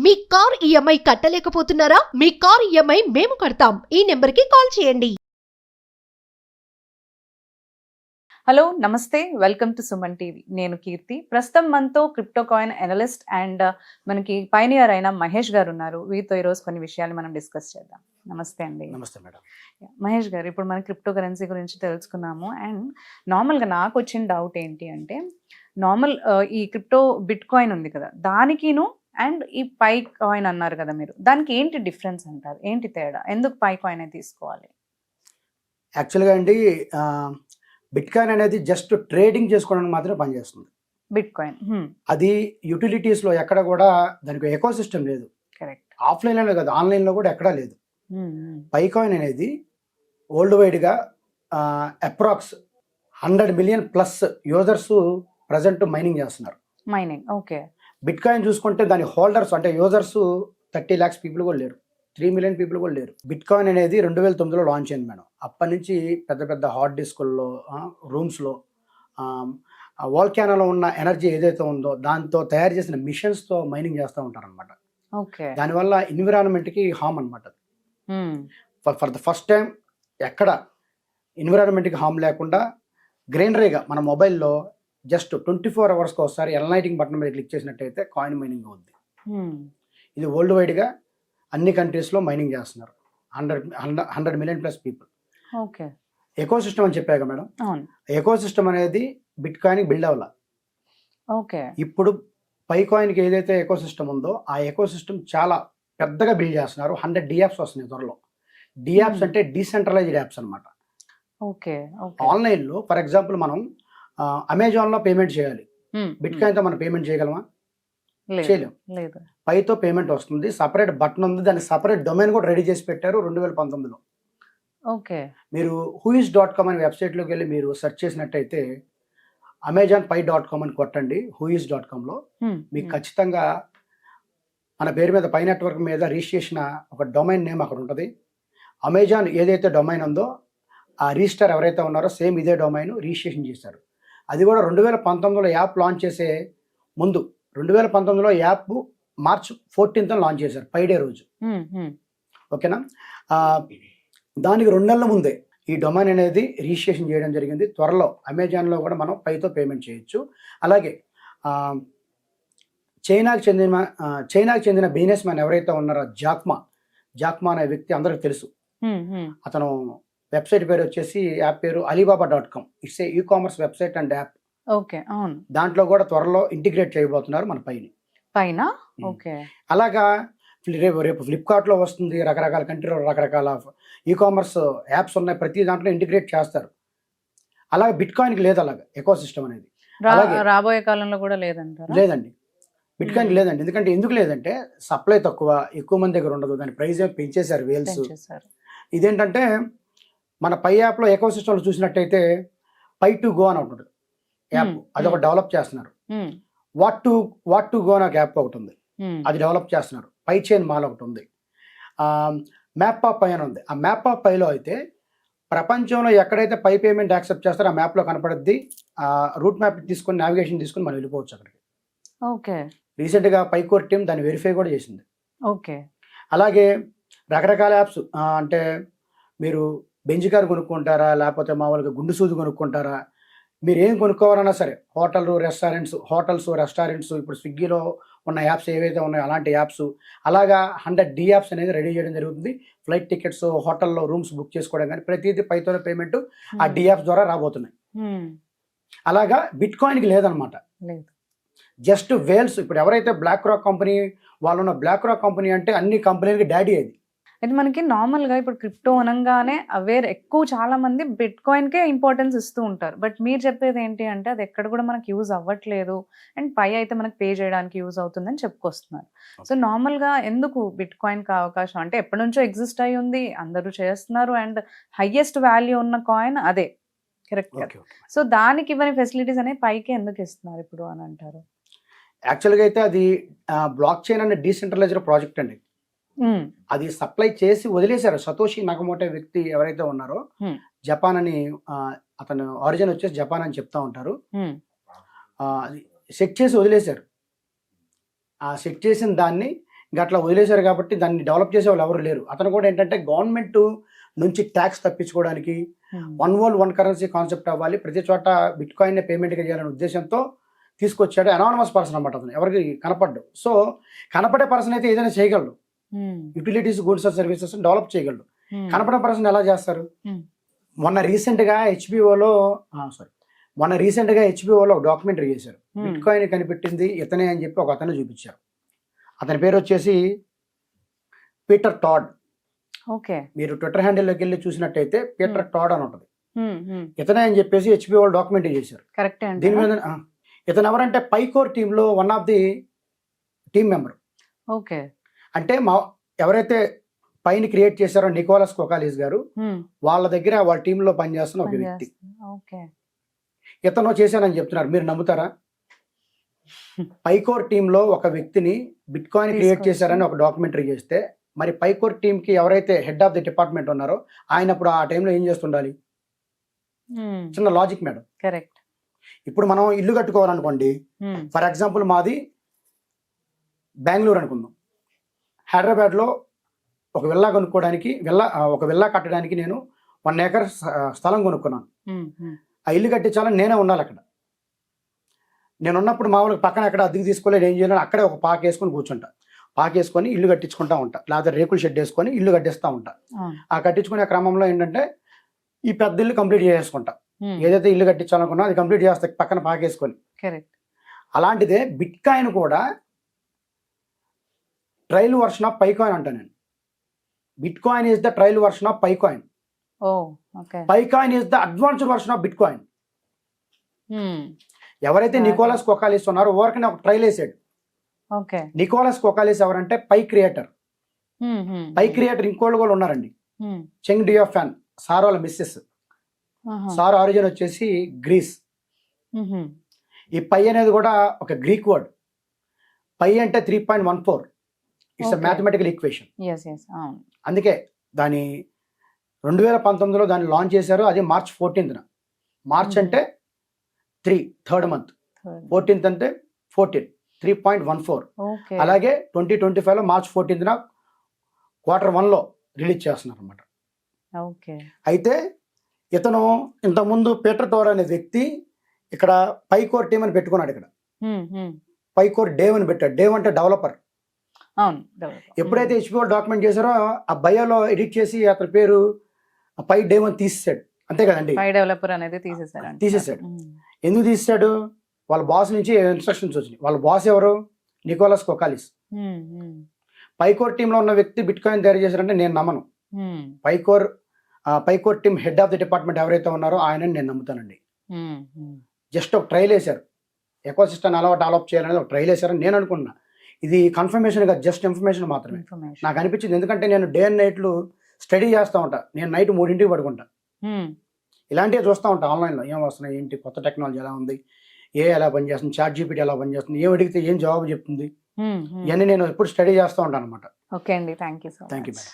మీ car EMI కట్టలేకపోతున్నారా? మీ car EMI మేము కడతాం. ఈ నెంబర్కి కాల్ చేయండి. హలో నమస్తే, వెల్కమ్ టు సుమన్ టీవీ. నేను కీర్తి. ప్రస్తుతం మనతో క్రిప్టో కాయిన్ అనలిస్ట్ అండ్ మనకి పైనియర్ అయిన మహేష్ గారు ఉన్నారు. వీరితో ఈరోజు కొన్ని విషయాలు మనం డిస్కస్ చేద్దాం. నమస్తే అండి. నమస్తే మేడం. మహేష్ గారు, ఇప్పుడు మనం క్రిప్టో కరెన్సీ గురించి తెలుసుకున్నాము. అండ్ నార్మల్గా నాకు వచ్చిన డౌట్ ఏంటి అంటే, ఈ క్రిప్టో బిట్ కాయిన్ ఉంది కదా, దానికిను అండ్ ఈ పై కాయిన్ అన్నారు కదా మీరు, దానికి ఏంటి డిఫరెన్స్ అంటారు? ఏంటి తేడా? ఎందుకు పై కాయిన్ తీసుకోవాలి? యాక్చువల్గా అండి, బిట్ కాయిన్ అనేది జస్ట్ ట్రేడింగ్ చేసుకోవడానికి మాత్రమే పనిచేస్తుంది. బిట్ కాయిన్ అది యూటిలిటీస్లో ఎక్కడ కూడా దానికి ఎకో సిస్టమ్ లేదు. కరెక్ట్. ఆఫ్లైన్లోనే కాదు, ఆన్లైన్లో కూడా ఎక్కడా లేదు. పై కాయిన్ అనేది వరల్డ్ వైడ్గా approx 100 million plus users present mining చేస్తున్నారు. Mining, okay. బిట్ కాయిన్ చూసుకుంటే దాని హోల్డర్స్ అంటే యూజర్స్ 30 lakhs పీపుల్ కూడా లేరు, 3 million పీపుల్ కూడా లేరు. బిట్ కాయిన్ అనేది 2009లో లాంచ్ అయింది మేడం. అప్పటి నుంచి పెద్ద పెద్ద హార్డ్ డిస్కుల్లో, రూమ్స్లో, వాల్కానోలో ఉన్న ఎనర్జీ ఏదైతే ఉందో దాంతో తయారు చేసిన మిషన్స్తో మైనింగ్ చేస్తూ ఉంటారు అనమాట. ఓకే. దానివల్ల ఎన్విరాన్మెంట్కి హామ్ అనమాట. ఫర్ ద ఫస్ట్ టైం ఎక్కడ ఎన్విరాన్మెంట్కి హామ్ లేకుండా గ్రైనరీగా మన మొబైల్లో జస్ట్ 24 hours ఒకసారి ఎల్నైటింగ్ బటన్ మీద క్లిక్ చేసినట్టయితే కాయిన్ మైనింగ్ అవుద్ది. ఇది వరల్డ్ వైడ్గా అన్ని కంట్రీస్లో మైనింగ్ చేస్తున్నారు. 100 million plus people. Okay. Eco system అని చెప్పాక మేడం, ఎకో సిస్టమ్ అనేది బిట్ కాయిన్ బిల్డ్ అవ్వాల. ఓకే. ఇప్పుడు పై కాయిన్కి ఏదైతే ఎకో సిస్టమ్ ఉందో ఆ ఎకో సిస్టమ్ చాలా పెద్దగా బిల్డ్ చేస్తున్నారు. 100 DApps వస్తున్నాయి త్వరలో. DApps అంటే డీసెంట్రలైజ్డ్ యాప్స్ అనమాట. ఓకే. ఆన్లైన్లో ఫర్ ఎగ్జాంపుల్ మనం అమెజాన్లో పేమెంట్ చేయాలి, బిట్ కాయిన్తో మనం పేమెంట్ చేయగలమా? చేయలేం. పైతో పేమెంట్ వస్తుంది, సపరేట్ బటన్ ఉంది, దానికి సపరేట్ డొమైన్ కూడా రెడీ చేసి పెట్టారు 2019లో. ఓకే. మీరు whois.com అనే వెబ్సైట్లోకి వెళ్ళి మీరు సెర్చ్ చేసినట్టయితే amazonpay.com అని కొట్టండి. whois.comలో మీకు ఖచ్చితంగా మన పేరు మీద పై నెట్వర్క్ మీద రిజిస్ట్రేషన్ ఒక డొమైన్ నేమ్ అక్కడ ఉంటుంది. అమెజాన్ ఏదైతే డొమైన్ ఉందో ఆ రిజిస్టర్ ఎవరైతే ఉన్నారో సేమ్ ఇదే డొమైన్ రిజిస్ట్రేషన్ చేశారు. అది కూడా 2019లో యాప్ లాంచ్ చేసే ముందు, 2019లో యాప్ March 14th లాంచ్ చేశారు, పై డే రోజు. ఓకేనా? దానికి 2 నెలల ముందే ఈ డొమైన్ అనేది రిజిస్ట్రేషన్ చేయడం జరిగింది. త్వరలో అమెజాన్లో కూడా మనం పైతో పేమెంట్ చేయొచ్చు. అలాగే చైనాకి చెందిన బిజినెస్ మ్యాన్ ఎవరైతే ఉన్నారో జాక్మా అనే వ్యక్తి అందరికి తెలుసు. అతను వెబ్సైట్ పేరు వచ్చేసి, యాప్ పేరు alibaba.com. It's a e-commerce website and app. Okay, అవును. దాంట్లో కూడా త్వరలో ఇంటిగ్రేట్ చేయబోతున్నారు మన పైన. ఓకే. అలాగా రేపు ఫ్లిప్కార్ట్లో వస్తుంది. రకరకాల కంట్రీలో రకరకాల ఈ-కామర్స్ యాప్స్ ఉన్నాయి, ప్రతి దాంట్లో ఇంటిగ్రేట్ చేస్తారు. అలాగే బిట్ కాయిన్కి లేదు అలాగా ఎకో సిస్టమ్ అనేది. రాబోయే కాలంలో కూడా లేదండి. బిట్ కాయిన్ లేదండి. ఎందుకు లేదంటే సప్లై తక్కువ, ఎక్కువ మంది దగ్గర ఉండదు, దాని ప్రైస్ పెంచేశారు వేల్స్. ఇదేంటంటే మన పై యాప్లో ఎకో సిస్టమ్లో చూసినట్టయితే పై టు గో అని ఉంటుంది యాప్, అది ఒక డెవలప్ చేస్తున్నారు. వాట్ టు గో అని ఒక యాప్ ఒకటి ఉంది, అది డెవలప్ చేస్తున్నారు. పై చైన్ మాల్ ఒకటి ఉంది, మ్యాప్ ఆఫ్ పై అని ఉంది. ఆ మ్యాప్ ఆఫ్ పైలో అయితే ప్రపంచంలో ఎక్కడైతే పై పేమెంట్ యాక్సెప్ట్ చేస్తారో ఆ మ్యాప్లో కనపడుద్ది. రూట్ మ్యాప్ తీసుకొని నావిగేషన్ తీసుకొని మనం వెళ్ళిపోవచ్చు అక్కడికి. ఓకే. రీసెంట్గా పైకోర్ టీం దాన్ని వెరిఫై కూడా చేసింది. ఓకే. అలాగే రకరకాల యాప్స్, అంటే మీరు బెంజ్ కార్ కొనుక్కుంటారా, లేకపోతే మామూలుగా గుండు సూది కొనుక్కుంటారా, మీరు ఏం కొనుక్కోవాలన్నా సరే, హోటల్స్ రెస్టారెంట్స్ ఇప్పుడు స్విగ్గీలో ఉన్న యాప్స్ ఏవైతే ఉన్నాయో అలాంటి యాప్స్, అలాగా 100 DApps అనేది రెడీ చేయడం జరుగుతుంది. ఫ్లైట్ టికెట్స్, హోటల్లో రూమ్స్ బుక్ చేసుకోవడం కానీ ప్రతిదీ పైతోనే పేమెంట్ ఆ DApps ద్వారా రాబోతున్నాయి. అలాగా బిట్ కాయిన్కి లేదనమాట. Just whales. ఇప్పుడు ఎవరైతే బ్లాక్ రాక్ కంపెనీ వాళ్ళు ఉన్న, బ్లాక్ రాక్ కంపెనీ అంటే అన్ని కంపెనీలకి డాడీ అది. అయితే మనకి నార్మల్గా ఇప్పుడు క్రిప్టో అనగానే ఎక్కువ చాలా మంది బిట్ కాయిన్కే ఇంపార్టెన్స్ ఇస్తూ ఉంటారు. బట్ మీరు చెప్పేది ఏంటి అంటే అది ఎక్కడ కూడా మనకి యూజ్ అవ్వట్లేదు, అండ్ పై అయితే మనకి పే చేయడానికి యూజ్ అవుతుందని చెప్పుకొస్తున్నారు. సో నార్మల్గా ఎందుకు బిట్ కాయిన్కి అవకాశం? అంటే ఎప్పటి నుంచో ఎగ్జిస్ట్ అయి ఉంది, అందరూ చేస్తున్నారు, అండ్ హైయెస్ట్ వాల్యూ ఉన్న కాయిన్ అదే, కరెక్ట్? సో దానికి ఇవన్నీ ఫెసిలిటీస్ అనేవి పైకి ఎందుకు ఇస్తున్నారు ఇప్పుడు అని అంటారు? యాక్చువల్గా అయితే అది బ్లాక్ చైన్ అనే డీసెంట్రలైజ్డ్ ప్రాజెక్ట్ అండి. అది సప్లై చేసి వదిలేశారు. సతోషి నకమోటో వ్యక్తి ఎవరైతే ఉన్నారో, జపాన్ అని, అతను ఆరిజిన్ వచ్చేసి జపాన్ అని చెప్తా ఉంటారు. సెట్ చేసి వదిలేశారు. ఆ సెట్ చేసిన దాన్ని ఇంకా అట్లా వదిలేశారు కాబట్టి దాన్ని డెవలప్ చేసే వాళ్ళు ఎవరు లేరు. అతను కూడా ఏంటంటే గవర్నమెంట్ నుంచి ట్యాక్స్ తప్పించుకోవడానికి one world one currency concept అవ్వాలి, ప్రతి చోట బిట్ కాయిన్ పేమెంట్గా చేయాలనే ఉద్దేశంతో తీసుకొచ్చాడు. అనానమస్ పర్సన్ అనమాట అతను, ఎవరికి కనపడ్డు. సో కనపడే పర్సన్ అయితే ఏదైనా చేయగలడు, utilities goods and services develop చేయగలడు. కనపడే పర్సన్ ఎలా చేస్తారు? మొన్న రీసెంట్గా హెచ్బిఓలో ఒక డాక్యుమెంటరీ చేశారు. బిట్ కాయిన్ కనిపెట్టింది ఇతనే అని చెప్పి ఒక అతను చూపించారు. అతని పేరు వచ్చేసి పీటర్ టాడ్. ఓకే, మీరు ట్విట్టర్ హ్యాండిల్లోకి వెళ్ళి చూసినట్టయితే పీటర్ టాడ్ అని ఉంటుంది. ఇతనే అని చెప్పేసి హెచ్బిఓ డాక్యుమెంటరీ చేశారు. కరెక్ట్. దీని మీద ఇతను ఎవరంటే పైకోర్ టీంలో one of the team member. Okay, అంటే ఎవరైతే పైని క్రియేట్ చేశారో నికోలస్ కొకాలిస్ గారు, వాళ్ళ దగ్గర వాళ్ళ టీంలో పనిచేస్తున్న ఒక వ్యక్తి. ఇతను చేశానని చెప్తున్నారు, మీరు నమ్ముతారా? పైకోర్ టీంలో ఒక వ్యక్తిని బిట్ కాయిన్ క్రియేట్ చేశారని ఒక డాక్యుమెంటరీ చేస్తే, మరి పైకోర్ టీంకి ఎవరైతే హెడ్ ఆఫ్ ది డిపార్ట్మెంట్ ఉన్నారో ఆయన అప్పుడు ఆ టైంలో ఏం చేస్తుండాలి? చిన్న లాజిక్ మేడం. కరెక్ట్. ఇప్పుడు మనం ఇల్లు కట్టుకోవాలనుకోండి, ఫర్ ఎగ్జాంపుల్ మాది బెంగళూరు అనుకుందాం. హైదరాబాద్లో ఒక విల్లా కొనుక్కోవడానికి ఒక విల్లా కట్టడానికి నేను 1 ఏకర్ స్థలం కొనుక్కున్నాను. ఆ ఇల్లు కట్టించాలని నేనే ఉండాలి అక్కడ. నేను ఉన్నప్పుడు మామూలుగా పక్కన ఎక్కడ అద్దెకి తీసుకోలేదు, ఏం చేయాలని అక్కడే ఒక పాక వేసుకొని కూర్చుంటా. పాక వేసుకొని ఇల్లు కట్టించుకుంటా ఉంటా, లేకపోతే రేకుల షెడ్ వేసుకొని ఇల్లు కట్టిస్తూ ఉంటా. ఆ కట్టించుకునే క్రమంలో ఏంటంటే ఈ పెద్ద ఇల్లు కంప్లీట్ చేసుకుంటా. ఏదైతే ఇల్లు కట్టించాలనుకున్నా అది కంప్లీట్ చేస్తా పక్కన పాక వేసుకొని. అలాంటిదే బిట్ కాయిన్ కూడా ట్రయల్ వర్షన్ ఆఫ్ పైకాయిన్ అంటా నేను. Bit coin is the trial version of పైకాయిన్. పైకాయిన్ is the advanced version of bit coin. ఎవరైతే నికోలస్ కొకాలిస్ ఉన్నారో ఊరికనే ఒక ట్రైల్ వేసాడు. నికోలస్ కొకాలిస్ ఎవరంటే పై క్రియేటర్. పై క్రియేటర్ ఇంకోళ్ళు కూడా ఉన్నారండి, చెంగ్ డియోఫాన్, సార్ వాళ్ళ మిస్సెస్. సార్ ఆరిజిన్ వచ్చేసి గ్రీస్. ఈ పై అనేది కూడా ఒక గ్రీక్ వర్డ్. పై అంటే 3.14. It's mathematical equation. అందుకే దాని 2019లో దాన్ని లాంచ్ చేశారు. అది మార్చ్ 14th. మార్చ్ అంటే 3, థర్డ్ మంత్. 14th అంటే 14, 3.14. అలాగే 2025లో మార్చ్ 14th Q1లో రిలీజ్ చేస్తున్నారు అనమాట. అయితే ఇతను ఇంతకుముందు పీటర్ టోర్ అనే వ్యక్తి ఇక్కడ పైకోర్ టీమ్ అని పెట్టుకున్నాడు. ఇక్కడ పైకోర్ డేవ్ అని పెట్టాడు. డేవ్ అంటే డెవలపర్. ఎప్పుడైతే హెచ్బిఓ డాక్యుమెంట్ చేశారో ఆ బయోలో ఎడిట్ చేసి అతని పేరు పై డేవ్ అని తీసేసాడు. అంతే కదండి, డెవలపర్ అనేది తీసేసాడు. ఎందుకు తీసాడు? వాళ్ళ బాస్ నుంచి ఇన్స్ట్రక్షన్స్ వచ్చినాయి. వాళ్ళ బాస్ ఎవరు? నికోలస్ కొకాలిస్. పైకోర్ టీంలో ఉన్న వ్యక్తి బిట్ కాయిన్ తయారు చేశారంటే నేను నమ్మను. Pi Core team head of the department ఎవరైతే ఉన్నారో ఆయనని నేను నమ్ముతానండి. జస్ట్ ఒక ట్రైల్ వేశారు, ఎకో సిస్టమ్ అలా డెవలప్ చేయాలనేది ఒక ట్రైల్ వేశారని నేను అనుకున్నా. ఇది కన్ఫర్మేషన్ కాదు, జస్ట్ ఇన్ఫర్మేషన్ మాత్రమే నాకు అనిపించింది. ఎందుకంటే నేను డే అండ్ నైట్లు స్టడీ చేస్తూ ఉంటా. నేను నైట్ 3ంటికి పడుకుంటా. ఇలాంటివి చూస్తూ ఉంటా ఆన్లైన్లో ఏం వస్తున్నాయి, ఏంటి కొత్త టెక్నాలజీ ఎలా ఉంది, ఎలా పనిచేస్తుంది, చాట్ జీపీటీ ఎలా పనిచేస్తుంది, ఏం అడిగితే ఏం జవాబు చెప్తుంది, ఇవన్నీ నేను ఎప్పుడు స్టడీ చేస్తూ ఉంటాను అనమాట. ఓకే అండి, thank you. Thank you madam.